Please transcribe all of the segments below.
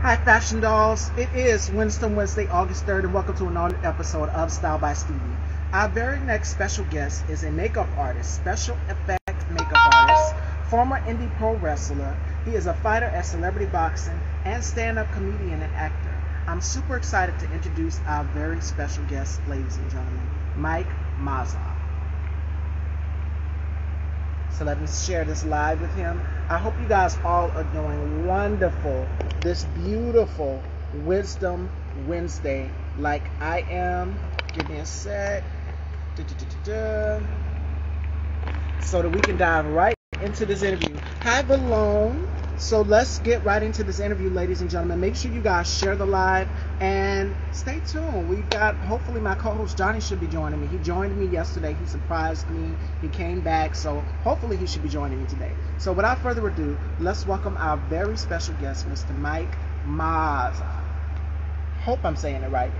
Hi, Fashion Dolls. It is Wednesday, August 3rd, and welcome to another episode of Style by Stevie. Our very next special guest is a makeup artist, special effect makeup artist, former indie pro wrestler. He is a fighter at celebrity boxing and stand-up comedian and actor. I'm super excited to introduce our very special guest, ladies and gentlemen, Mike Mazza. So let me share this live with him. I hope you guys all are doing wonderful this beautiful Wisdom Wednesday like I am. Give me a sec. So that we can dive right into this interview. Hi, Valone. So let's get right into this interview, ladies and gentlemen. Make sure you guys share the live and stay tuned. We've got, hopefully my co-host Johnny should be joining me. He joined me yesterday. He surprised me. He came back. So hopefully he should be joining me today. So without further ado, let's welcome our very special guest, Mr. Mike Mazza. Hope I'm saying it right.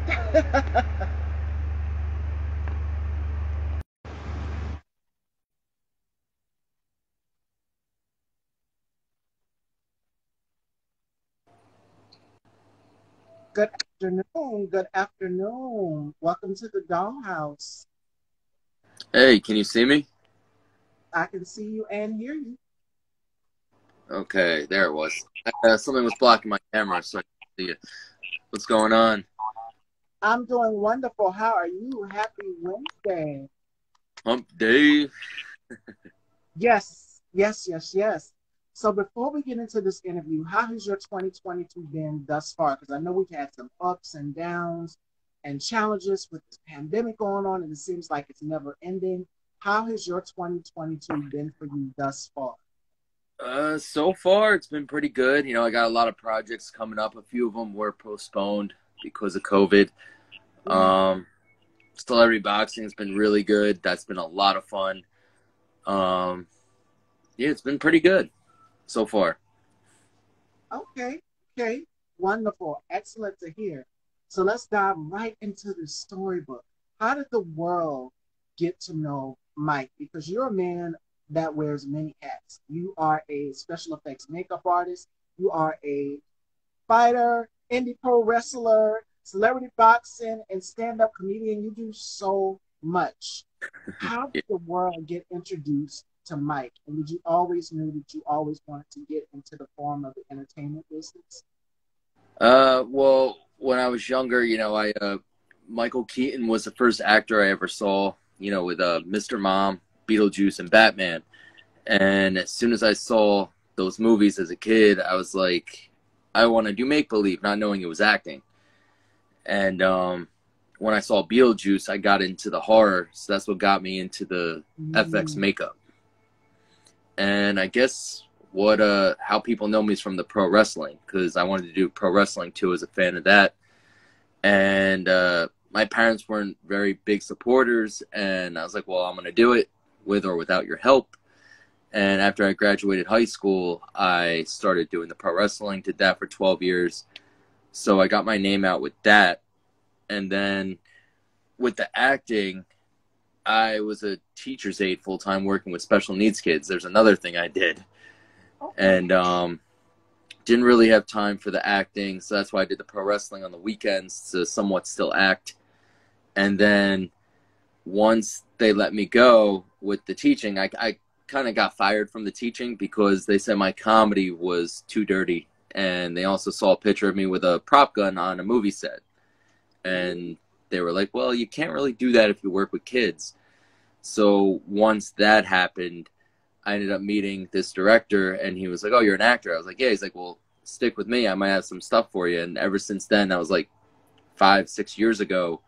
Good afternoon. Good afternoon. Welcome to the Dollhouse. Hey, can you see me? I can see you and hear you. Okay, there it was. Something was blocking my camera, so I couldn't see it. What's going on? I'm doing wonderful. How are you? Happy Wednesday. Hump day. Yes. So before we get into this interview, how has your 2022 been thus far? Because I know we've had some ups and downs and challenges with this pandemic going on, and it seems like it's never ending. How has your 2022 been for you thus far? So far it's been pretty good. You know, I got a lot of projects coming up. A few of them were postponed because of COVID. Celebrity boxing has been really good. That's been a lot of fun. Yeah, it's been pretty good so far. Okay. Wonderful. Excellent to hear. So let's dive right into the storybook. How did the world get to know Mike? Because you're a man that wears many hats. You are a special effects makeup artist. You are a fighter, indie pro wrestler, celebrity boxing, and stand-up comedian. You do so much. How did the world get introduced to Mike? And did you always knew that you always wanted to get into the form of the entertainment business? Well, when I was younger, you know, Michael Keaton was the first actor I ever saw, you know, with Mr. Mom, Beetlejuice, and Batman. And as soon as I saw those movies as a kid, I was like, I want to do make-believe, not knowing it was acting. And when I saw Beetlejuice, I got into the horror, so that's what got me into the FX makeup. And I guess how people know me is from the pro wrestling, because I wanted to do pro wrestling too, as a fan of that. And my parents weren't very big supporters, and I was like, well, I'm going to do it with or without your help. And after I graduated high school, I started doing the pro wrestling, did that for 12 years. So I got my name out with that. And then with the acting, I was a teacher's aide full-time working with special needs kids. There's another thing I did. And didn't really have time for the acting, so that's why I did the pro wrestling on the weekends to somewhat still act. And then once they let me go with the teaching, I kind of got fired from the teaching because they said my comedy was too dirty. And they also saw a picture of me with a prop gun on a movie set. And they were like, well, you can't really do that if you work with kids. So once that happened, I ended up meeting this director, and he was like, oh, you're an actor? I was like, yeah. He's like, well, stick with me. I might have some stuff for you. And ever since then, that was like 5-6 years ago,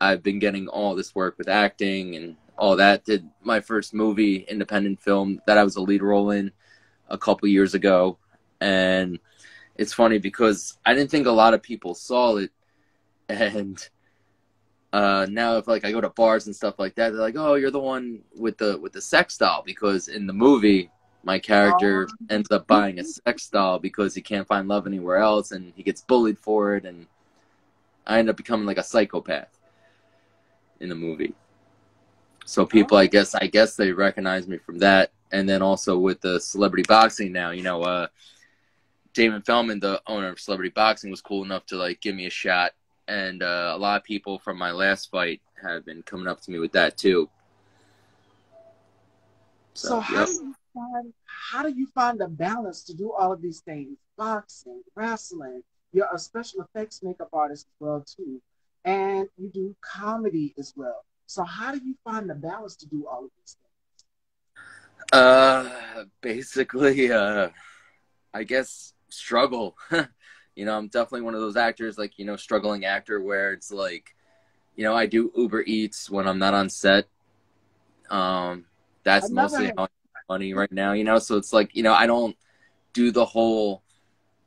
I've been getting all this work with acting and all that. Did my first movie, independent film, that I was a lead role in a couple years ago. And it's funny because I didn't think a lot of people saw it. And now if like I go to bars and stuff like that, they're like, oh, you're the one with the sex doll, because in the movie my character ends up buying a sex doll because he can't find love anywhere else, and he gets bullied for it, and I end up becoming like a psychopath in the movie. So people, I guess they recognize me from that. And then also with the celebrity boxing now, you know, Damon Feldman, the owner of Celebrity Boxing, was cool enough to like give me a shot, and a lot of people from my last fight have been coming up to me with that too. So So yep. how do you find the balance to do all of these things? Boxing, wrestling, you're a special effects makeup artist as well too. And you do comedy as well. So how do you find the balance to do all of these Basically, I guess struggle. I'm definitely one of those actors, like, struggling actor where it's like, I do Uber Eats when I'm not on set. things? That's I never mostly had how I make money right now, so it's like, I don't do the whole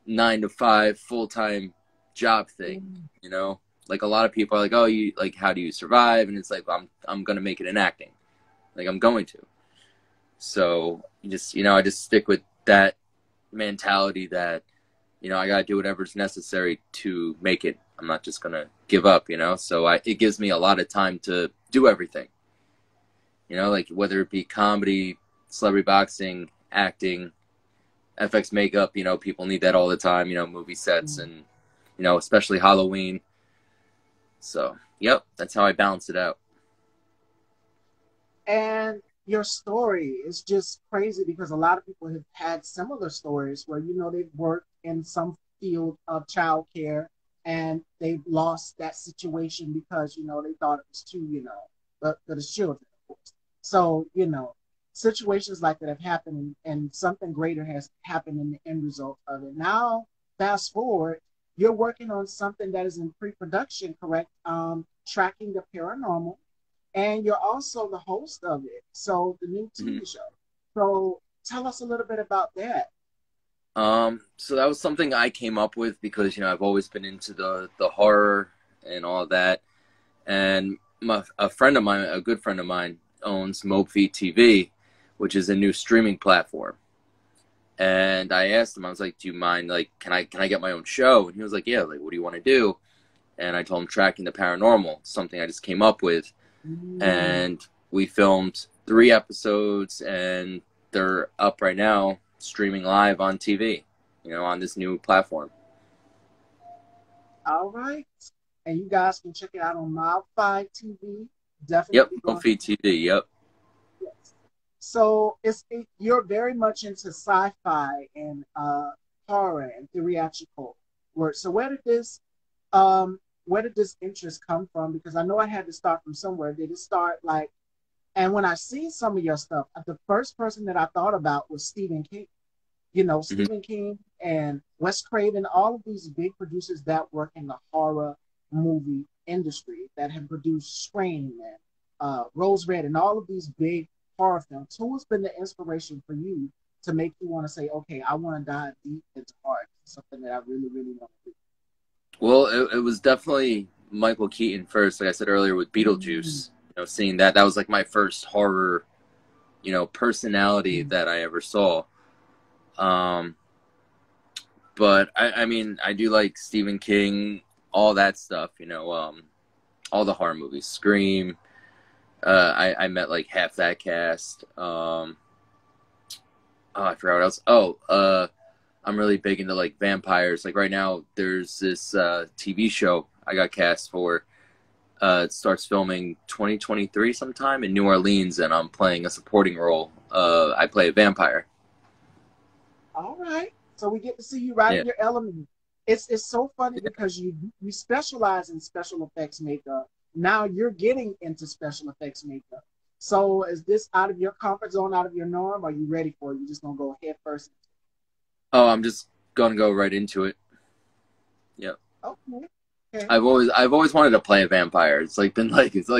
9 to 5 full-time job thing, like a lot of people are like, oh, you like, how do you survive? And it's like, I'm going to make it in acting. Like I'm going to. So I just stick with that mentality that, I got to do whatever's necessary to make it. I'm not just going to give up, so it gives me a lot of time to do everything, like whether it be comedy, celebrity boxing, acting, FX makeup, people need that all the time, movie sets and, especially Halloween. So, yep, that's how I balance it out. And your story is just crazy because a lot of people have had similar stories where they've worked in some field of childcare and they've lost that situation because they thought it was too but for the children, of course. So situations like that have happened, and something greater has happened in the end result of it. Now, fast forward, you're working on something that is in pre-production, correct? Tracking the paranormal, and you're also the host of it. So the new Mm-hmm. TV show. So tell us a little bit about that. So that was something I came up with because, I've always been into the horror and all that. And a friend of mine, a good friend of mine, owns Mopefeed TV, which is a new streaming platform. And I asked him, I was like, do you mind, like, can I get my own show? And he was like, yeah, like, what do you want to do? And I told him Tracking the Paranormal, something I just came up with. Mm. And we filmed 3 episodes, and they're up right now, streaming live on TV, on this new platform. All right. And you guys can check it out on Mile5 TV. Yep, Definitely going. Mopefeed TV, yep. Yes. So you're very much into sci-fi and horror and theatrical work. So where did this interest come from? Because I know I had to start from somewhere. Did it start like, and when I see some of your stuff, the first person that I thought about was Stephen King. Mm-hmm. Stephen King and Wes Craven, all of these big producers that work in the horror movie industry that have produced Scream and Rose Red and all of these big horror films. Who has been the inspiration for you to make you want to say, okay, I want to dive deep into horror, something that I really, really want to do? Well, it was definitely Michael Keaton first, like I said earlier, with Beetlejuice. Seeing that was like my first horror, personality that I ever saw. But I mean, I do like Stephen King, all that stuff, all the horror movies, Scream. I met like half that cast. Oh, I forgot what else. Oh, I'm really big into like vampires. Like right now, there's this TV show I got cast for. It starts filming 2023 sometime in New Orleans, and I'm playing a supporting role. I play a vampire. All right. So we get to see you right Yeah. in your element. It's so funny because you specialize in special effects makeup. Now you're getting into special effects makeup. So is this out of your comfort zone, out of your norm? Are you ready for it? You just gonna go head first? Oh, I'm just gonna go right into it. Yep. Okay. Okay. I've always wanted to play a vampire. It's like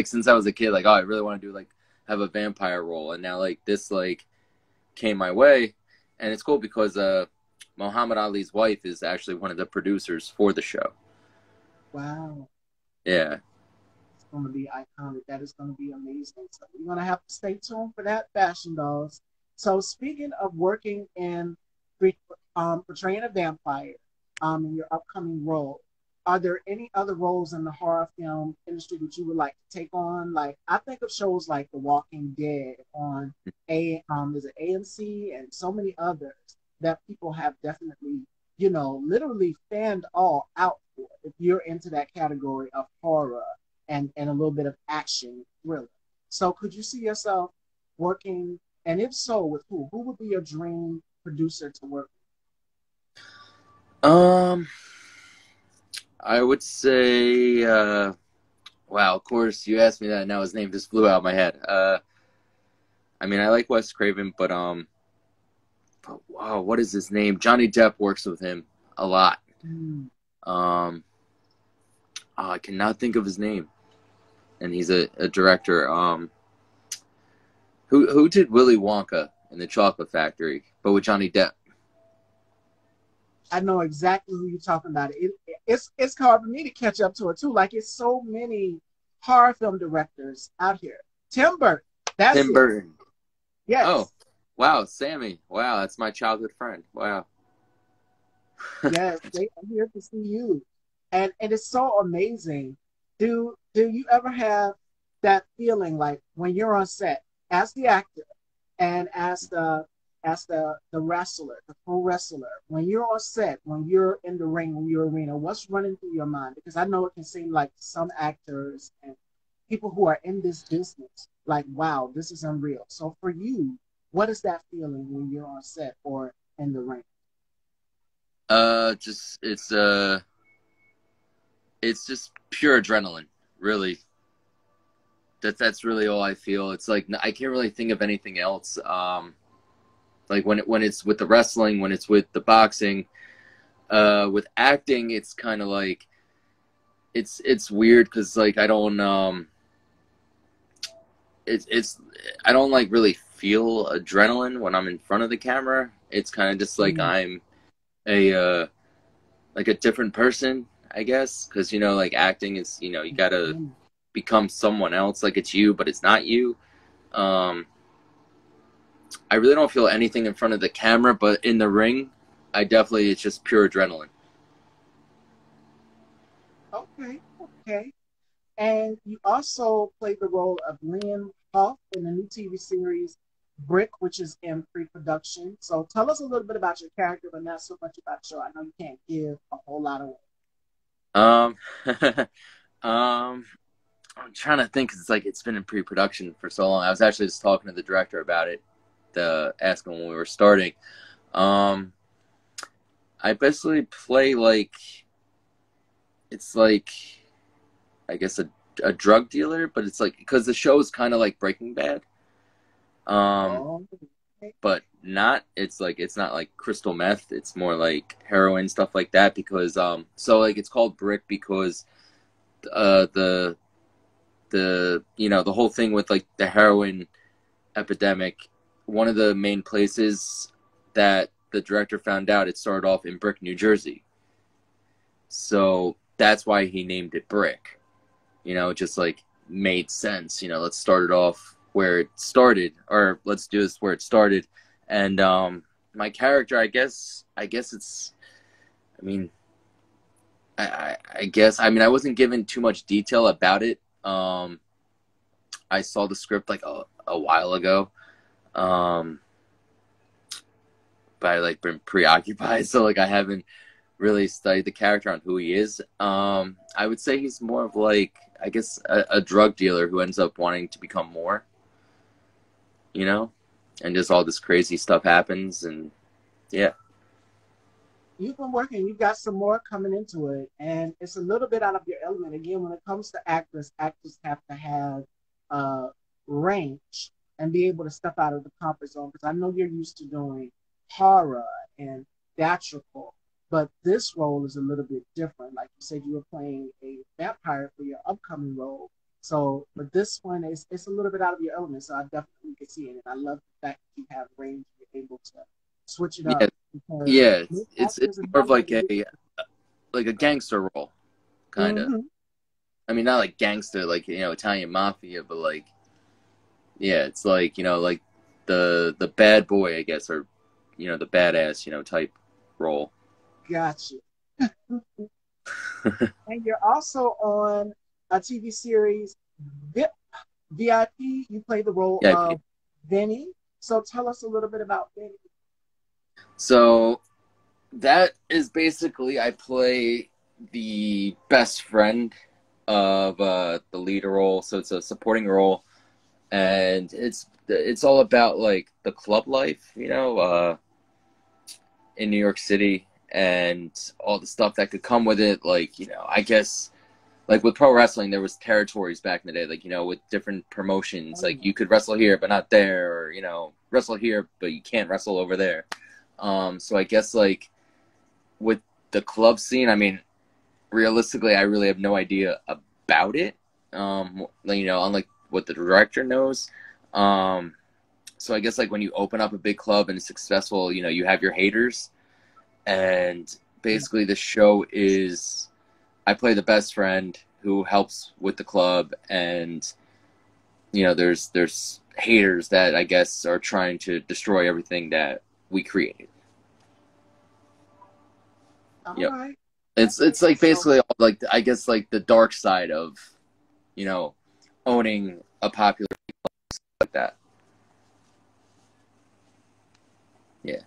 since I was a kid, like, oh, I really want to do like have a vampire role, and now like this like came my way, and it's cool because Muhammad Ali's wife is actually one of the producers for the show. Wow. Yeah. It's gonna be iconic. That is gonna be amazing. So we're gonna have to stay tuned for that, Fashion Dolls. So speaking of working in portraying a vampire in your upcoming role, are there any other roles in the horror film industry that you would like to take on? Like I think of shows like The Walking Dead on is it AMC and so many others that people have definitely literally fanned all out for if you're into that category of horror and a little bit of action thriller. So could you see yourself working, and if so, with who? Who would be your dream producer to work Um, I would say, wow, of course, you asked me that, and now his name just flew out of my head. I mean, I like Wes Craven, but wow, what is his name? Johnny Depp works with him a lot. with? Um, I cannot think of his name, and he's a director. Who did Willy Wonka in the Chocolate Factory, but with Johnny Depp? I know exactly who you're talking about. It's hard for me to catch up to it too. Like it's so many horror film directors out here. Tim Burton, that's Tim it. Burton. Oh, Yes, wow, Sammy. Wow, that's my childhood friend. Wow. yes, they are here to see you, and it's so amazing. Do you ever have that feeling like when you're on set as the actor and as the wrestler, the pro wrestler, when you're on set, when you're in the ring, when you're arena, what's running through your mind? Because I know it can seem like some actors and people who are in this business, like, wow, this is unreal. So for you, what is that feeling when you're on set or in the ring? Just it's just pure adrenaline, really. That's really all I feel. It's like I can't really think of anything else. Like when it's with the wrestling, when it's with the boxing, with acting, it's kind of like it's weird because like it's I don't like really feel adrenaline when I'm in front of the camera. It's kind of just like Mm, I'm a like a different person, I guess, because like acting is you gotta mm. become someone else, like it's you, but it's not you. Um, I really don't feel anything in front of the camera, but in the ring, I definitely it's just pure adrenaline. Okay, okay. And you also played the role of Liam Huff in the new TV series Brick, which is in pre-production. So tell us a little bit about your character, but not so much about your show. I know you can't give a whole lot away. Um, um, I'm trying to think. 'Cause it's like it's been in pre-production for so long. I was actually just talking to the director about it, asking when we were starting. Um, I basically play like it's like I guess a drug dealer, but it's like because the show is kind of like Breaking Bad. Um, Oh, okay. but not it's like it's not like crystal meth. It's more like heroin stuff like that because so like it's called Brick because the the whole thing with like the heroin epidemic, one of the main places that the director found out it started off in Brick, New Jersey. So that's why he named it Brick. It just like made sense. Let's start it off where it started, or let's do this where it started. And my character, I guess it's. I mean, I guess. I mean, I wasn't given too much detail about it. I saw the script like a while ago, um, but I like been preoccupied, so like I haven't really studied the character on who he is. I would say he's more of like I guess a drug dealer who ends up wanting to become more, you know, and just all this crazy stuff happens, and yeah, You've been working, you've got some more coming into it, and it's a little bit out of your element. Again, when it comes to actors have to have uh, range and be able to step out of the comfort zone because I know you're used to doing horror and theatrical, but this role is a little bit different. Like you said, you were playing a vampire for your upcoming role. So, but this one is it's a little bit out of your element, so I definitely can see it. And I love the fact that you have range, you're able to switch it yeah, up because yeah. most It's actors and more of actors do. like a gangster role, kind of. Mm-hmm. I mean, not like gangster, like Italian mafia, but like yeah, it's like like the bad boy, I guess, or the badass, type role. Gotcha. And you're also on a TV series, VIP. You play the role Yeah. of Vinny. So tell us a little bit about Vinny. So That is basically I play the best friend of the leader role, so it's a supporting role, and it's all about like the club life, in New York City and all the stuff that could come with it. Like, I guess like with pro wrestling, there was territories back in the day, like, with different promotions, Oh, like you could wrestle here but not there, or wrestle here but you can't wrestle over there. So I guess like with the club scene, I mean, realistically, I really have no idea about it. Unlike what the director knows. So I guess like when you open up a big club and it's successful, you have your haters, and yeah. basically the show is I play the best friend who helps with the club, and there's haters that I guess are trying to destroy everything that we created. All Yep. right. It's like So, basically like I guess like the dark side of you know owning a popular like that. Yeah.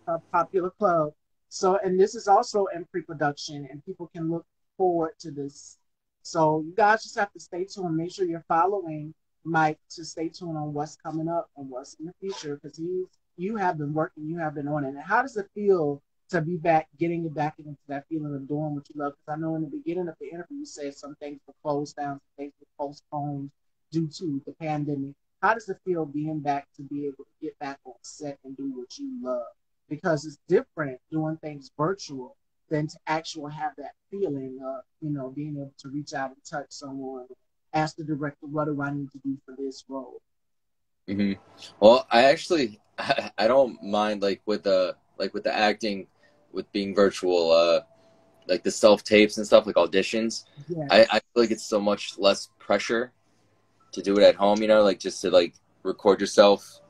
a popular club. So, and this is also in pre-production, and people can look forward to this. So, you guys just have to stay tuned. Make sure you're following Mike to stay tuned on what's coming up and what's in the future, because you have been working, you have been on it. And how does it feel to be back, getting it back into that feeling of doing what you love? Because I know in the beginning of the interview you said some things were closed down, some things were postponed due to the pandemic. How does it feel being back to be able to get back on set and do what you love? Because it's different doing things virtual than to actually have that feeling of, being able to reach out and touch someone, ask the director, what do I need to do for this role? hmm Well, I actually I don't mind like with the acting with being virtual, like the self tapes and stuff like auditions. I Yes. feel like it's so much less pressure to do it at home. Like just to like record yourself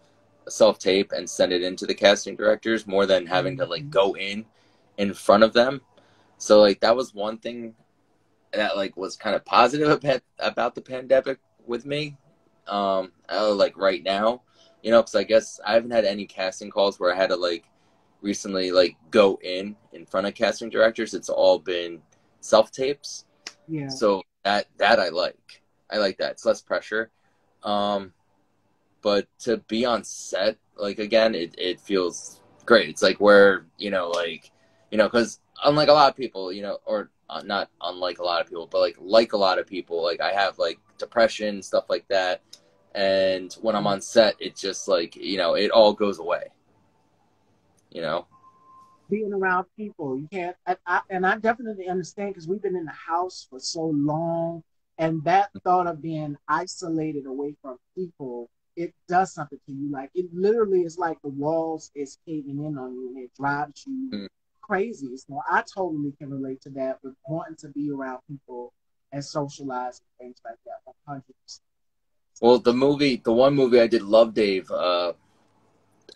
self tape and send it into the casting directors more than having to like Mm-hmm. go in front of them. So like that was one thing that like was kind of positive about the pandemic with me. Like right now, because I guess I haven't had any casting calls where I had to like recently like go in front of casting directors. It's all been self tapes, Yeah. so that I like that. It's less pressure. Um, but to be on set, like again, it feels great. It's like where because unlike a lot of people, or not unlike a lot of people, but like a lot of people, like I have like depression, stuff like that, and when I'm on set, it's just like it all goes away. You know. Being around people. You can't, and I definitely understand because we've been in the house for so long, and that thought of being isolated away from people, it does something to you. Like it literally is like the walls is caving in on you, and it drives you Mm. crazy. So I totally can relate to that with wanting to be around people and socialize and things like that. 100%. Well, the one movie I did, Love Dave, a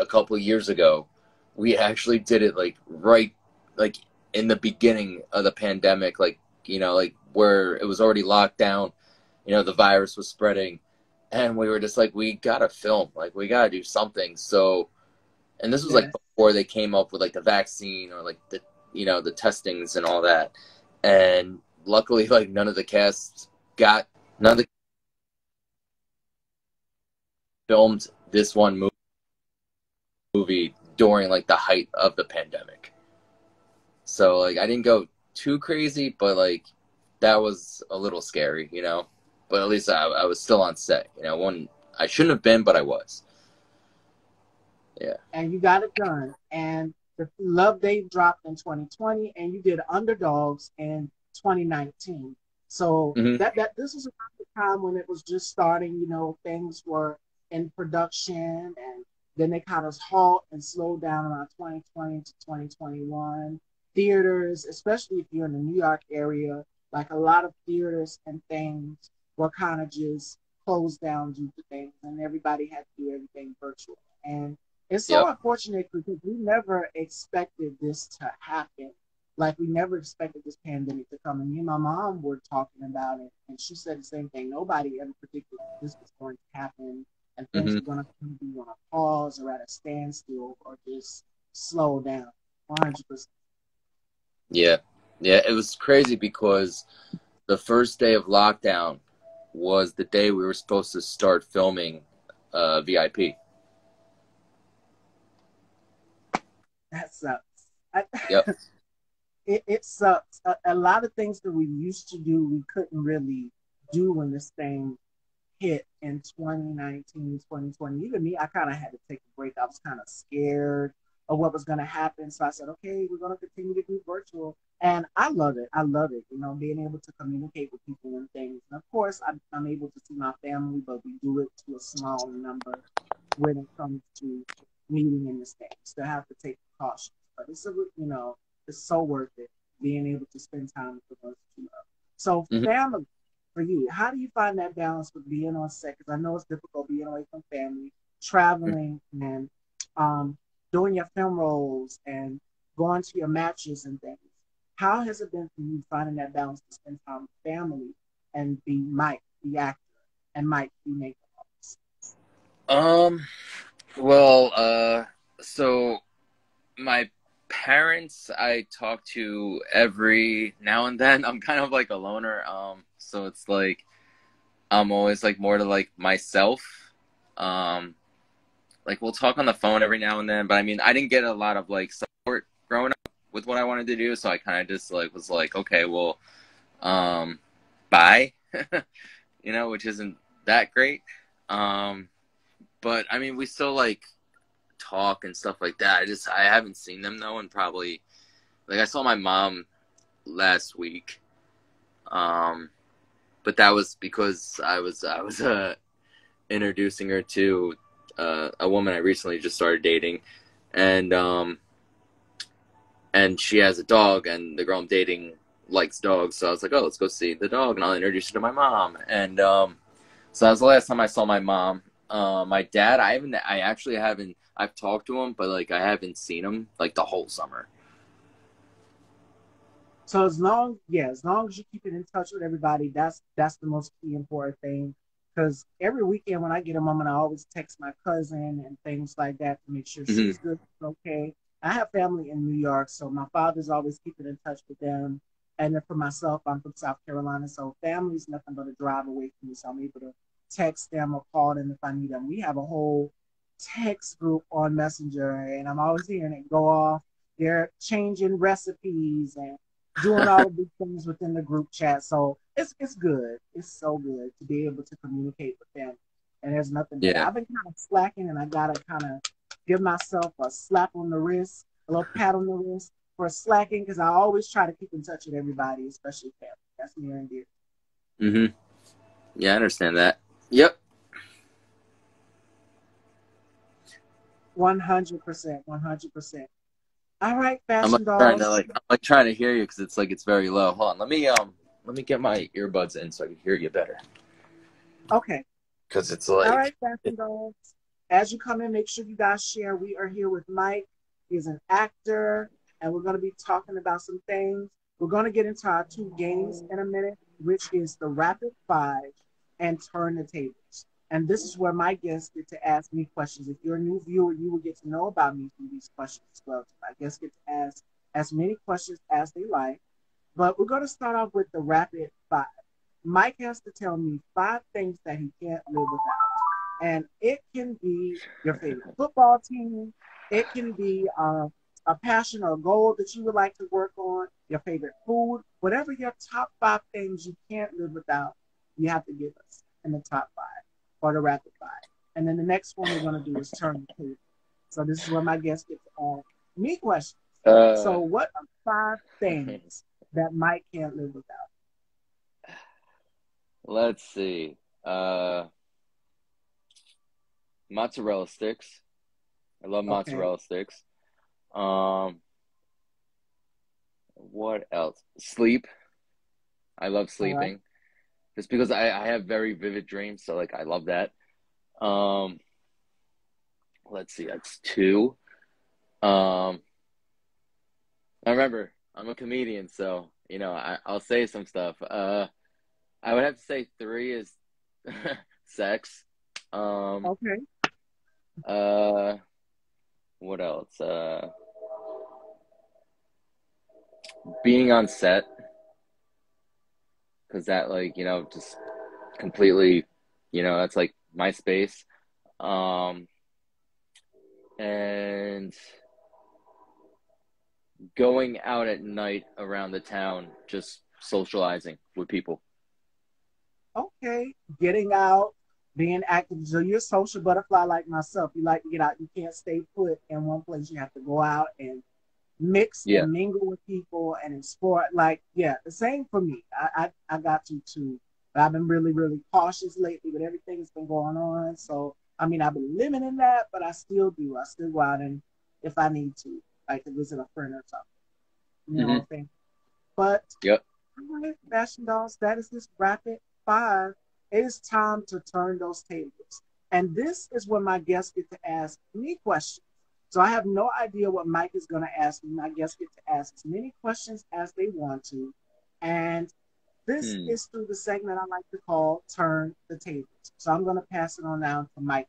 couple of years ago, we actually did it like right like in the beginning of the pandemic, like like where it was already locked down, the virus was spreading, and we were just like we gotta film, like we gotta do something. So, and this was like Yes. before they came up with like the vaccine or like the testings and all that, and luckily like none of the filmed this one movie during like the height of the pandemic. So like I didn't go too crazy, but like that was a little scary. But at least I was still on set. One I shouldn't have been, but I was. Yeah. And you got it done. And the Love Date dropped in 2020, and you did Underdogs in 2019. So hmm that this was around the time when it was just starting. Things were in production, and then they kind of halt and slow down around 2020 to 2021. Theaters, especially if you're in the New York area, like a lot of theaters and things were kind of just closed down due to things, and everybody had to do everything virtual. And it's so Yep. unfortunate because we never expected this to happen. Like we never expected this pandemic to come. And me and my mom were talking about it, and she said the same thing. Nobody ever predicted this was going to happen, and things hmm were going to be on a pause or at a standstill or just slow down. 100%. Yeah. Yeah, it was crazy because the first day of lockdown was the day we were supposed to start filming VIP. That sucks. I, Yep. it sucks. A lot of things that we used to do, we couldn't really do when this thing hit in 2019, 2020. Even me, I kind of had to take a break. I was kind of scared of what was going to happen. So I said, okay, we're going to continue to do virtual. And I love it. I love it, being able to communicate with people and things. And of course, I'm able to see my family, but we do it to a small number when it comes to meeting in the States. Still have to take precautions. But it's so worth it being able to spend time with those that you love. So Hmm. family, for you, how do you find that balance with being on set? Because I know it's difficult being away from family, traveling, and um, doing your film roles and going to your matches and things. How has it been for you finding that balance to spend time with family and be Mike, the actor, and Mike, the makeup artist? Um, well, so my parents I talk to every now and then. I'm kind of like a loner. So it's like I'm always like more to like myself. Um, like we'll talk on the phone every now and then, but I mean, I didn't get a lot of like support growing up with what I wanted to do, so I kind of just like was like, okay, well, um, bye, which isn't that great. Um, but I mean, we still like talk and stuff like that. I haven't seen them though, and probably like I saw my mom last week. Um, but that was because I was introducing her to a woman I recently just started dating, and and she has a dog, and the girl I'm dating likes dogs, so I was like, oh, let's go see the dog, and I'll introduce you to my mom, and so that was the last time I saw my mom. My dad, I actually haven't. I've talked to him, but like I haven't seen him like the whole summer. So as long as you keep it in touch with everybody, that's the most key important thing. Because every weekend when I get a moment, I always text my cousin and things like that to make sure Hmm. she's good, okay. I have family in New York, so my father's always keeping in touch with them. And then for myself, I'm from South Carolina, so family's nothing but a drive away from me. So I'm able to text them or call them if I need them. We have a whole text group on Messenger, and I'm always hearing it go off. They're changing recipes and doing all of these things within the group chat. So it's good. It's so good to be able to communicate with them. And there's nothing better. Yeah, I've been kind of slacking, and I gotta kind of give myself a slap on the wrist, a little pat on the wrist for slacking, because I always try to keep in touch with everybody, especially family. That's near and dear. hmm, yeah, I understand that. Yep. 100%, 100%. All right, I'm like fashion trying to dolls. hear you because it's like it's very low. Hold on, let me get my earbuds in so I can hear you better. Okay. Because it's All like right, fashion dolls. As you come in, make sure you guys share. We are here with Mike. He's an actor, and we're going to be talking about some things. We're going to get into our two games in a minute, which is the rapid five and turn the tables. And this is where my guests get to ask me questions. If you're a new viewer, you will get to know about me through these questions as well. My guests get to ask as many questions as they like. But we're going to start off with the rapid five. Mike has to tell me five things that he can't live without. And it can be your favorite football team, it can be a passion or a goal that you would like to work on, your favorite food, whatever your top five things you can't live without, you have to give us in the top five or the rapid five. And then the next one we're going to do is turn the table. So this is where my guests get to ask me questions. uh So, what are five things that Mike can't live without? let's see. Mozzarella sticks. I love Okay. mozzarella sticks. Um, what else? Sleep. I love All right. sleeping. Just because I have very vivid dreams, so like I love that. Um, let's see, that's two. Um, I remember I'm a comedian, so I'll say some stuff. I would have to say three is sex. Um, Okay. uh, what else? being on set, because that, like, just completely, that's like my space. Um, and going out at night around the town, just socializing with people. Okay, getting out, being active. So you're a social butterfly like myself. You like to get out. You can't stay put in one place. You have to go out and mix Yeah. and mingle with people and explore. Like, yeah, the same for me. I got to too. But I've been really, really cautious lately with everything that's been going on. So, I mean, I've been limiting that, but I still do. I still go out and if I need to, like to visit a friend or something, you know what Mm-hmm. I'm saying? But Yep. all right, fashion dolls, that is this rapid five. It is time to turn those tables. And this is when my guests get to ask me questions. So I have no idea what Mike is going to ask me. My guests get to ask as many questions as they want to. And this Hmm. is through the segment I like to call Turn the Tables. So I'm going to pass it on down to Mike.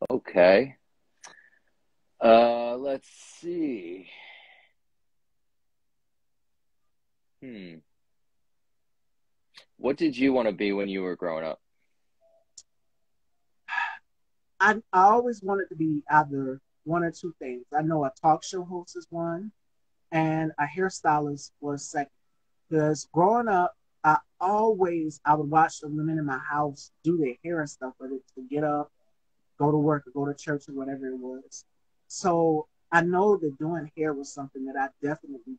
Okay. Let's see. Hmm. What did you want to be when you were growing up? I always wanted to be either one or two things. I know a talk show host is one, and a hairstylist was second. Because growing up, I would watch the women in my house do their hair and stuff, whether it's to get up, go to work, or go to church, or whatever it was. So I know that doing hair was something that I definitely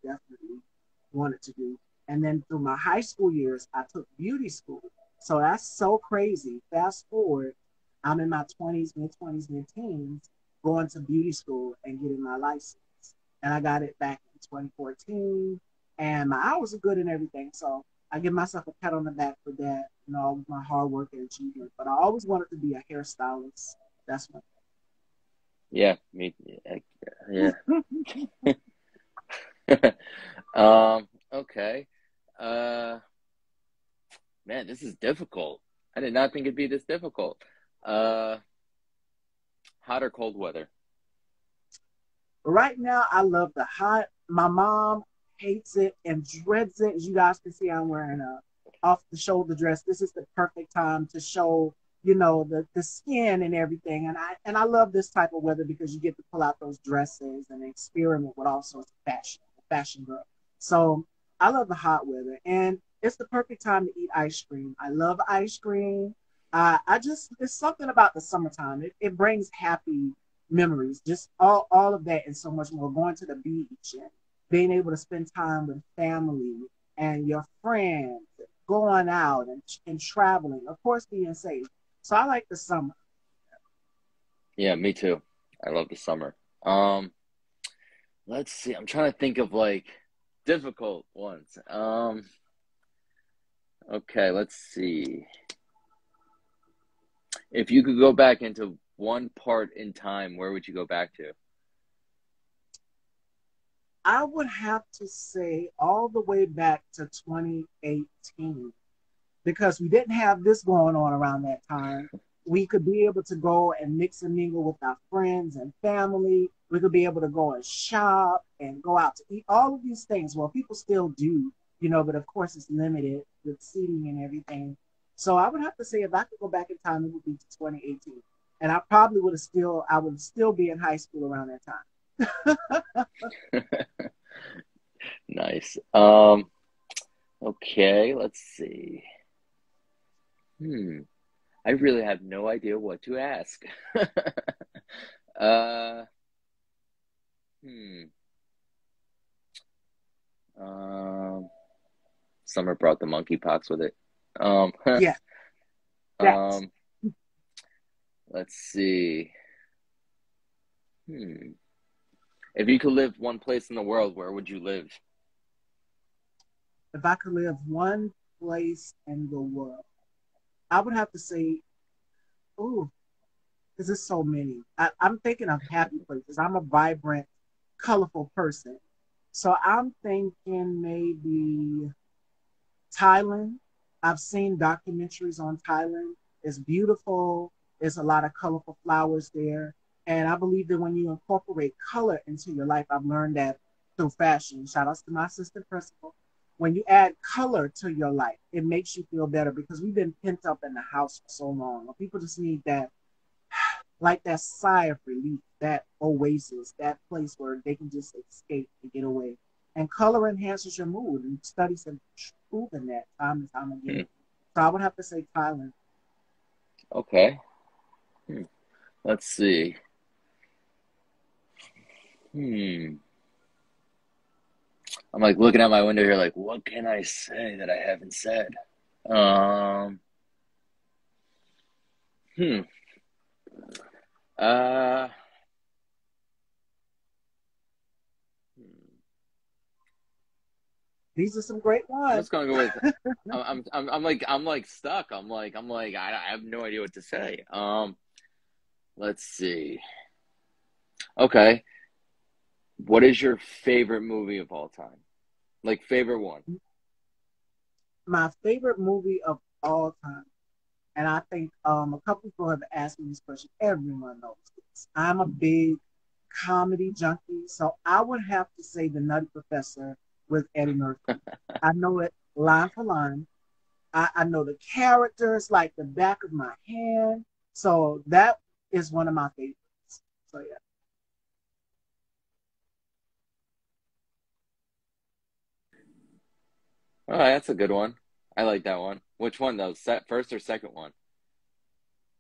wanted to do. And then through my high school years, I took beauty school. So that's so crazy. Fast forward, I'm in my 20s, mid 20s, mid teens, going to beauty school and getting my license. And I got it back in 2014. And my hours are good and everything. So I give myself a pat on the back for that, with my hard work and achievement. But I always wanted to be a hairstylist. That's what. Yeah, me. Yeah. Okay. Uh, Man, this is difficult. I did not think it'd be this difficult. Uh, Hot or cold weather? But right now, I love the hot. My mom hates it and dreads it. As you guys can see, I'm wearing a off the shoulder dress. This is the perfect time to show, the skin and everything. And I love this type of weather because you get to pull out those dresses and experiment with all sorts of fashion girl. So I love the hot weather, and it's the perfect time to eat ice cream. I love ice cream. I just it's something about the summertime. It brings happy memories, just all of that and so much more. Going to the beach and being able to spend time with family and your friends, going out and traveling, of course, being safe. So I like the summer. Yeah, me too. I love the summer. Um, let's see. I'm trying to think of like difficult ones. Okay, let's see. If you could go back into one part in time, where would you go back to? I would have to say all the way back to 2018 because we didn't have this going on around that time. We could be able to go and mix and mingle with our friends and family. We could be able to go and shop and go out to eat. All of these things. Well, people still do, but of course it's limited with seating and everything. So I would have to say if I could go back in time, it would be to 2018. And I would still be in high school around that time. Nice. Okay, let's see. Hmm. I really have no idea what to ask. uh, hmm. Um, Summer brought the monkeypox with it. Um, Yeah, that's um, let's see. Hmm. If you could live one place in the world, where would you live? if I could live one place in the world, I would have to say, ooh, because there's so many. I'm thinking of happy places. I'm a vibrant, colorful person. So I'm thinking maybe Thailand. I've seen documentaries on Thailand. It's beautiful. There's a lot of colorful flowers there. And I believe that when you incorporate color into your life, I've learned that through fashion. Shout outs to my assistant principal. When you add color to your life, it makes you feel better because we've been pent up in the house for so long. People just need that, like that sigh of relief, that oasis, that place where they can just escape and get away. And color enhances your mood, and studies have proven that time and time Hmm. again. So I would have to say Thailand. Okay. Hmm. Let's see. Hmm. I'm like looking out my window here, like, what can I say that I haven't said? Um. Hmm. Uh. hmm. These are some great I'm ones. just gonna go with. I'm like stuck. I have no idea what to say. Let's see. Okay. What is your favorite movie of all time? Like favorite one? My favorite movie of all time, and I think a couple people have asked me this question. Everyone knows this. I'm a big comedy junkie, so I would have to say The Nutty Professor with Eddie Murphy. I know it line for line. I know the characters like the back of my hand. So that is one of my favorites. So yeah. Oh, that's a good one. I like that one. Which one though? Set first or second one?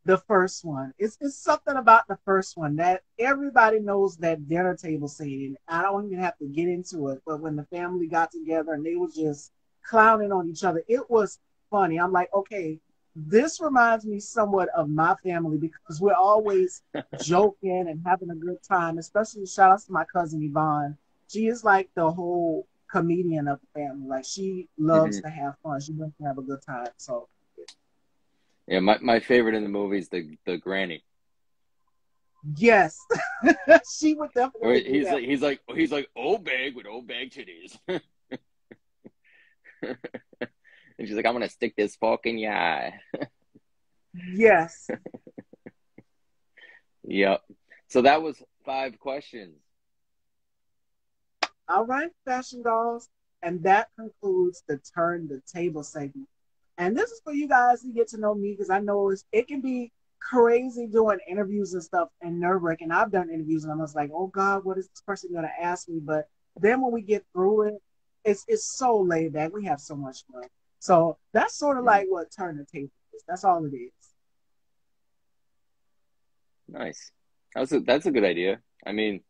The first one. It's something about the first one that everybody knows that dinner table scene. I don't even have to get into it, but when the family got together and they were just clowning on each other, it was funny. I'm like, okay, this reminds me somewhat of my family because we're always joking and having a good time, especially shout out to my cousin Yvonne. She is like the whole comedian of the family. Like she loves Hmm. to have fun. She wants to have a good time. So Yeah, my favorite in the movie is the granny. yes, she would Or definitely do that. he's like old bag with old bag titties. And she's like, I'm gonna stick this fork in your eye. Yes. Yep. So that was 5 questions. All right, fashion dolls. And that concludes the turn the table segment. And this is for you guys to get to know me because I know it can be crazy doing interviews and stuff and nerve wracking. I've done interviews and I was like, oh God, what is this person going to ask me? But then when we get through it, it's so laid back. We have so much fun. So that's sort of Mm, like what turn the table is. That's all it is. nice. That's a good idea. I mean,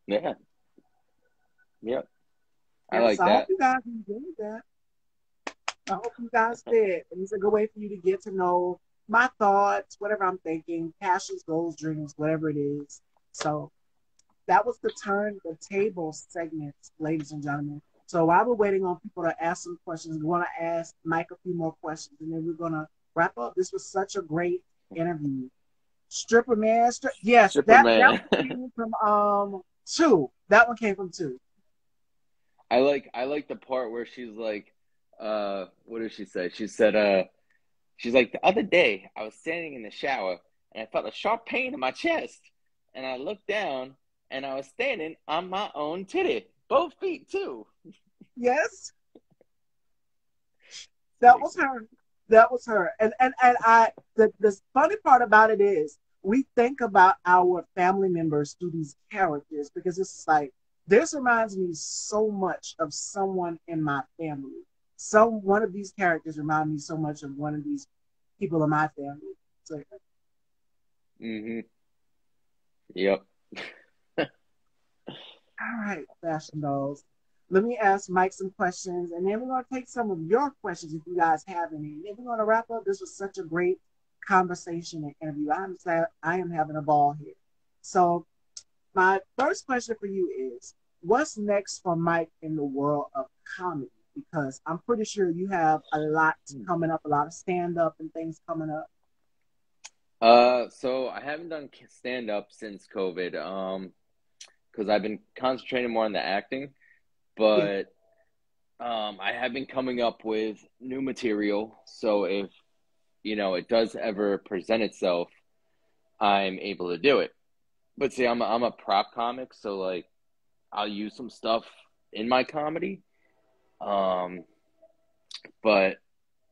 yeah, yep. I Yes, like I hope that. you guys enjoyed that. I hope you guys did. And it's a good way for you to get to know my thoughts, whatever I'm thinking, passions, goals, dreams, whatever it is. So that was the turn the table segment, ladies and gentlemen. So while we're waiting on people to ask some questions, we want to ask Mike a few more questions, and then we're gonna wrap up. This was such a great interview. Stripper man, yes, that Superman. one came from two. That one came from two. I like the part where she's like, what did she say? She said, she's like, the other day I was standing in the shower and I felt a sharp pain in my chest. And I looked down and I was standing on my own titty. Both feet too. Yes, that Pretty was cool. her. That was her. And I the funny part about it is we think about our family members through these characters because it's like this reminds me so much of someone in my family. Some one of these characters remind me so much of one of these people in my family. So Mm-hmm. Yep. all right, fashion dolls. Let me ask Mike some questions, and then we're going to take some of your questions if you guys have any. And then we're going to wrap up. This was such a great conversation and interview. I am having a ball here. So, my first question for you is what's next for Mike in the world of comedy? Because I'm pretty sure you have a lot coming up, a lot of stand up and things coming up. So I haven't done stand up since COVID, because I've been concentrating more on the acting, Yeah. but I have been coming up with new material. So if it does ever present itself, I'm able to do it. But see, I'm a prop comic, so like I'll use some stuff in my comedy. Um, but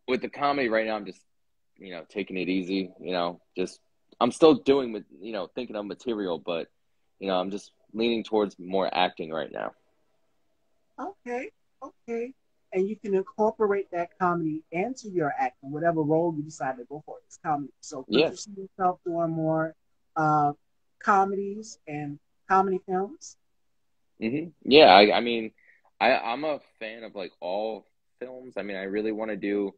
with the comedy right now, I'm just, taking it easy, just, I'm still doing, thinking of material, but, I'm just leaning towards more acting right now. Okay, okay. And you can incorporate that comedy into your acting, whatever role you decide to go for. It's comedy. So could Yeah. you see yourself doing more uh, comedies and comedy films? Yeah. I mean, I'm a fan of like all films. I mean, I really want to do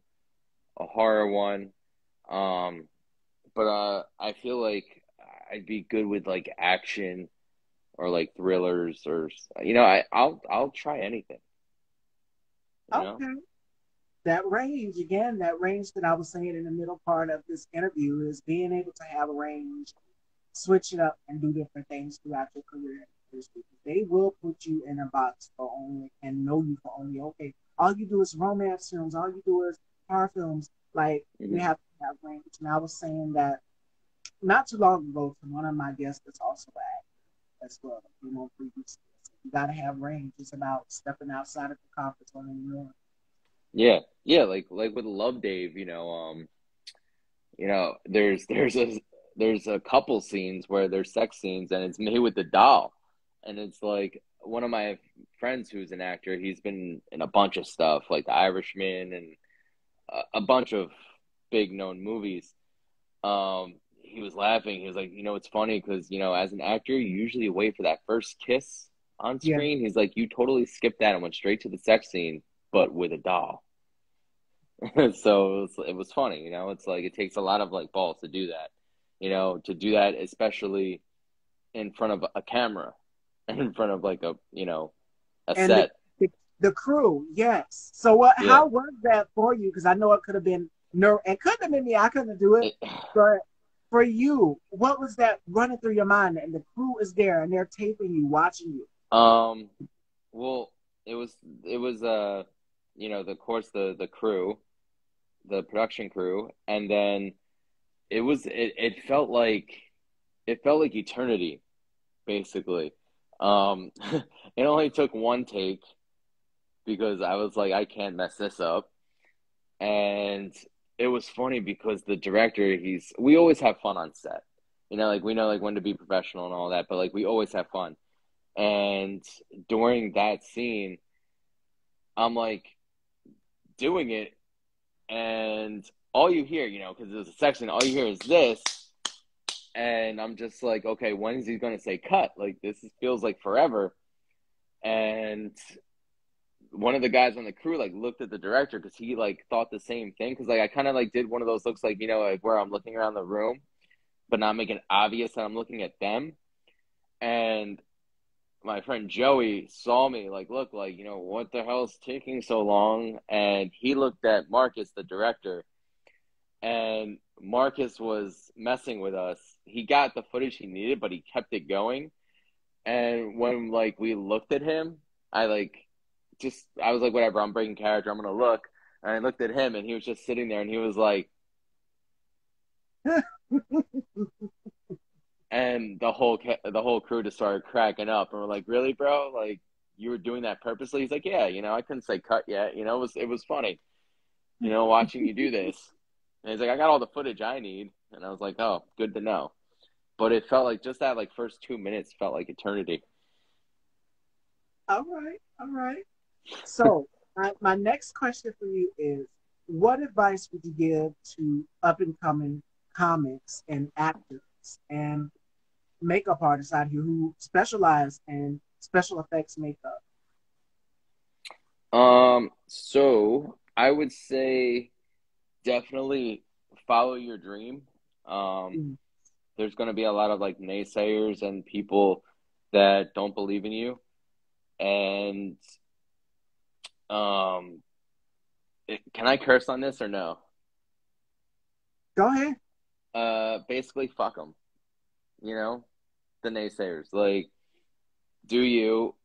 a horror one. Um, but I feel like I'd be good with like action or like thrillers or I'll try anything, you know? Okay. That range, again, that range that I was saying in the middle part of this interview is being able to have a range, switch it up, and do different things throughout your career in the industry. They will put you in a box for only and know you for only, okay, all you do is romance films, all you do is horror films. Like, you Hmm. have to have range. And I was saying that not too long ago to one of my guests that's also an actor as well, previously. You got to have range. It's about stepping outside of the comfort zone anymore. Yeah. Yeah, like with Love Dave, there's a couple scenes where there's sex scenes and it's made with the doll. And it's like one of my friends who's an actor, he's been in a bunch of stuff like The Irishman and a bunch of big known movies. He was laughing. He was like, it's funny because, as an actor, you usually wait for that first kiss on Yeah. screen. He's like, you totally skipped that and went straight to the sex scene, but with a doll. So it was funny, it's like it takes a lot of like balls to do that, to do that, especially in front of a camera and in front of like a And set. the crew, yes. So what? Yeah. How was that for you? Because I know it could have been no, it couldn't have been me. I couldn't do it. It, But for you, what was that running through your mind? And the crew is there, and they're taping you, watching you. um, well, it was the course, the crew, the production crew, and then it felt like eternity, basically. It only took one take because I was like, I can't mess this up. And it was funny because the director, we always have fun on set. Like we know like when to be professional and all that, but like we always have fun. And during that scene, I'm like doing it and all you hear, because there's a section, all you hear is this. And I'm just like, okay, when is he going to say cut? Like feels like forever. And one of the guys on the crew like looked at the director because he like thought the same thing because like I kind of like did one of those looks like like where I'm looking around the room but not making it obvious that I'm looking at them. And my friend Joey saw me like look like what the hell's taking so long, and he looked at Marcus, the director, and Marcus was messing with us. He got the footage he needed but he kept it going. And when like we looked at him, I was like, whatever, I'm breaking character, I'm gonna look. And I looked at him and he was just sitting there and he was like, and the whole crew just started cracking up and we're like, really, bro? Like you were doing that purposely? He's like, yeah, I couldn't say cut yet. It was funny, watching you do this. And he's like, I got all the footage I need. And I was like, oh, good to know. But it felt like just that like first 2 minutes felt like eternity. All right, all right. So my next question for you is, what advice would you give to up and coming comics and actors and makeup artists out here who specialize in special effects makeup? So I would say definitely follow your dream. Um, Mm. there's going to be a lot of like naysayers and people that don't believe in you. And um, can I curse on this or no? Go ahead. Basically, fuck them. You know, the naysayers. Like, do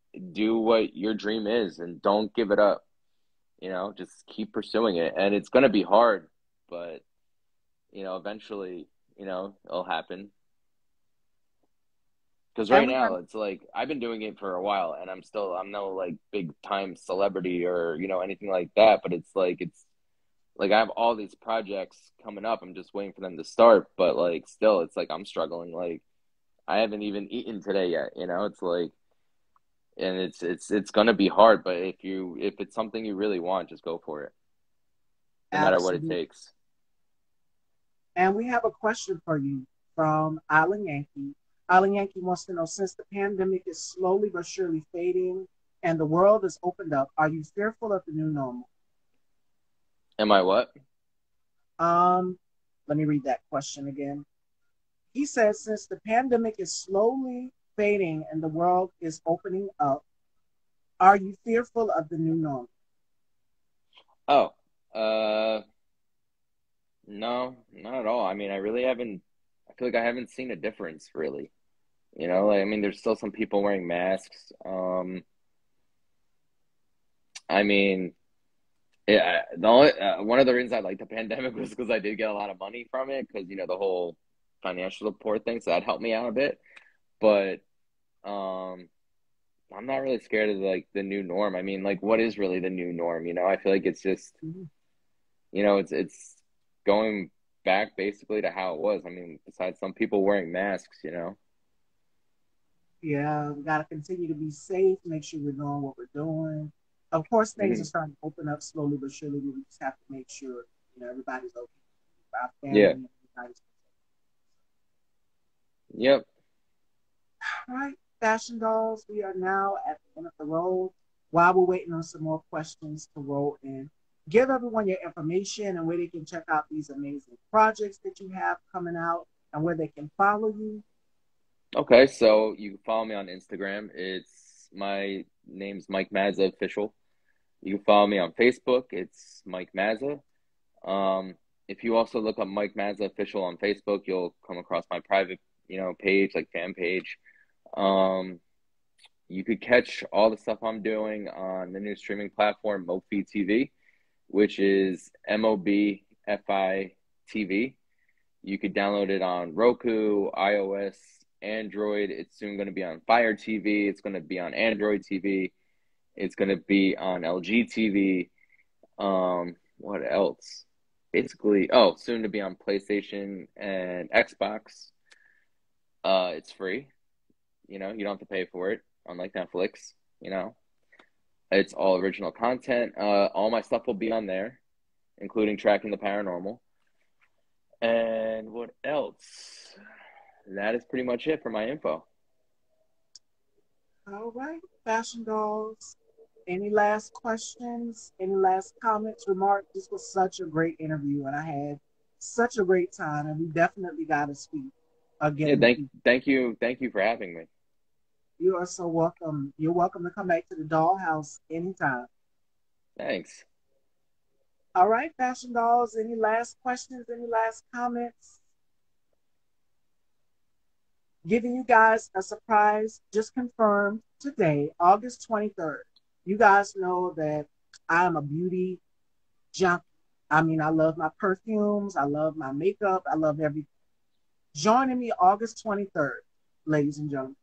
what your dream is, and don't give it up. Just keep pursuing it, and it's going to be hard, but eventually, it'll happen. Because And right we're gonna now it's like I've been doing it for a while, and I'm no like big time celebrity or anything like that. But it's like I have all these projects coming up. I'm just waiting for them to start. But like still, it's like I'm struggling. Like I haven't even eaten today yet. It's like, and it's gonna be hard. But if it's something you really want, just go for it, no matter what it absolutely. takes. And we have a question for you from Island Yankee. Island Yankee wants to know, since the pandemic is slowly but surely fading and the world has opened up, are you fearful of the new normal? Am I what? Um, Let me read that question again. He says, since the pandemic is slowly fading and the world is opening up, are you fearful of the new normal? Oh, uh, no, not at all. I mean, I really haven't. I feel like I haven't seen a difference really. Like I mean, there's still some people wearing masks. I mean, yeah, the only one of the reasons I liked the pandemic was because I did get a lot of money from it because the whole financial support thing, so that helped me out a bit. But um, I'm not really scared of like the new norm. I mean, like, what is really the new norm? I feel like it's just Mhm. it's going back basically to how it was. I mean, besides some people wearing masks. Yeah, we got to continue to be safe, make sure we're doing what we're doing. Of course, things are Hmm. starting to open up slowly but surely. We just have to make sure, everybody's okay, our family, Yeah. and everybody's Yep. all right. Fashion dolls, we are now at the end of the road. While we're waiting on some more questions to roll in, give everyone your information and where they can check out these amazing projects that you have coming out and where they can follow you. Okay, so you can follow me on Instagram. It's my name's Mike Mazza official. You can follow me on Facebook. It's Mike Mazza. Um, if you also look up Mike Mazza official on Facebook, you'll come across my private, page, like fan page. Um, you could catch all the stuff I'm doing on the new streaming platform, Mofi TV, which is MOBFI TV. You could download it on Roku, iOS, Android. It's soon going to be on Fire TV. It's going to be on Android TV. It's going to be on LG TV. What else? Basically, oh, soon to be on PlayStation and Xbox. It's free. You don't have to pay for it, unlike Netflix. You know, it's all original content. All my stuff will be on there, including tracking the paranormal. And what else? That is pretty much it for my info. All right, fashion dolls. Any last questions? Any last comments, remarks? This was such a great interview, and I had such a great time, and we definitely got to speak again Yeah, in the thank future. thank you for having me. You are so welcome. You're welcome to come back to the dollhouse anytime. Thanks. All right, fashion dolls. Any last questions? Any last comments? Giving you guys a surprise just confirmed today, August 23rd. You guys know that I am a beauty junkie. I mean, I love my perfumes, I love my makeup, I love everything. Joining me August 23rd, ladies and gentlemen,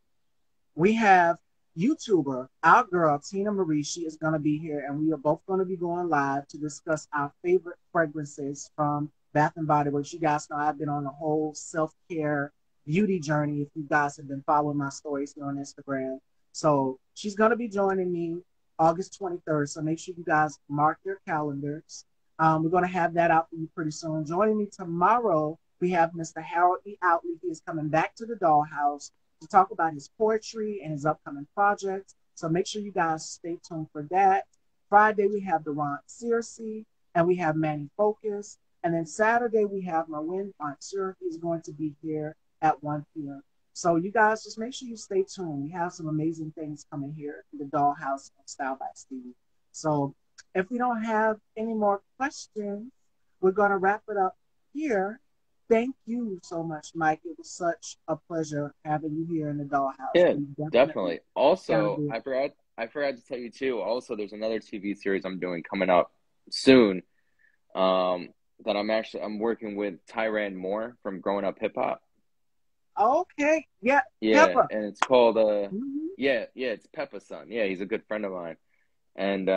we have YouTuber, our girl, Tina Marie. She is going to be here, and we are both going to be going live to discuss our favorite fragrances from Bath and Body Works. You guys know I've been on a whole self-care beauty journey if you guys have been following my stories here on Instagram. So she's going to be joining me August 23rd. So make sure you guys mark your calendars. We're going to have that out for you pretty soon. Joining me tomorrow, we have Mr. Harold E. Outley. He is coming back to the dollhouse to talk about his poetry and his upcoming projects. So make sure you guys stay tuned for that. Friday, we have Deron Searcy and we have Manny Focus. And then Saturday, we have Marwin Fontur. He's going to be here at 1 p.m. So you guys just make sure you stay tuned. We have some amazing things coming here in the Dollhouse on Style by Stevie. So if we don't have any more questions, we're going to wrap it up here. Thank you so much, Mike. It was such a pleasure having you here in the dollhouse. Yeah, We definitely definitely. got to Also, do it. I forgot to tell you too. Also, there's another TV series I'm doing coming up soon. Um, that I'm working with Tyran Moore from Growing Up Hip Hop. Okay. Yeah. Yeah, Pepper. and it's called Hmm. yeah, it's Peppa's son. Yeah, he's a good friend of mine. And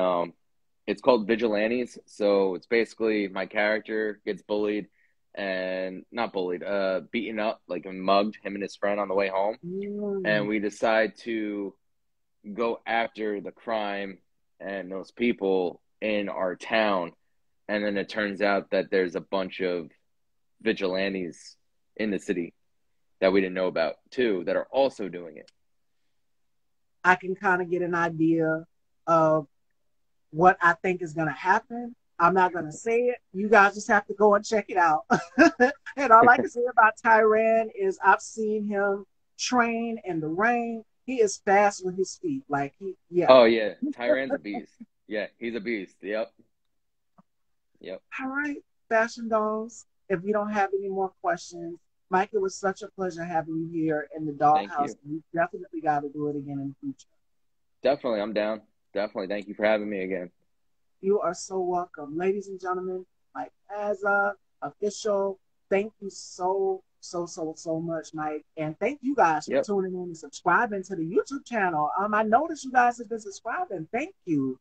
it's called Vigilantes. So it's basically my character gets bullied and not bullied, beaten up, like and mugged, him and his friend on the way home. And Mm. we decide to go after the crime and those people in our town. And then it turns out that there's a bunch of vigilantes in the city that we didn't know about too that are also doing it. I can kind of get an idea of what I think is going to happen. I'm not going to say it. You guys just have to go and check it out. And all I can say about Tyran is I've seen him train in the rain. He is fast with his feet. Like yeah. Oh yeah, Tyran's a beast. Yeah, he's a beast. Yep, yep, All right, Fashion Dolls. If you don't have any more questions, Mike, it was such a pleasure having you here in the thank dollhouse. you. We definitely got to do it again in the future. Definitely, I'm down. Definitely, thank you for having me again. You are so welcome. Ladies and gentlemen, Mike Mazza, official. Thank you so much, Mike. And thank you guys for Yep, tuning in and subscribing to the YouTube channel. I noticed you guys have been subscribing. Thank you.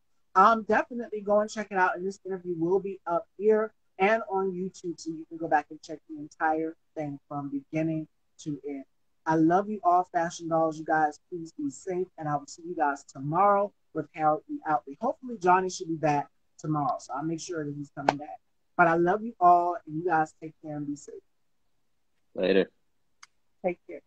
Definitely go and check it out. And this interview will be up here and on YouTube, so you can go back and check the entire thing from beginning to end. I love you all, Fashion Dolls. You guys, please be safe. And I will see you guys tomorrow with Harold E. Outley. Hopefully, Johnny should be back tomorrow. So I'll make sure that he's coming back. But I love you all, and you guys take care and be safe. later. Take care.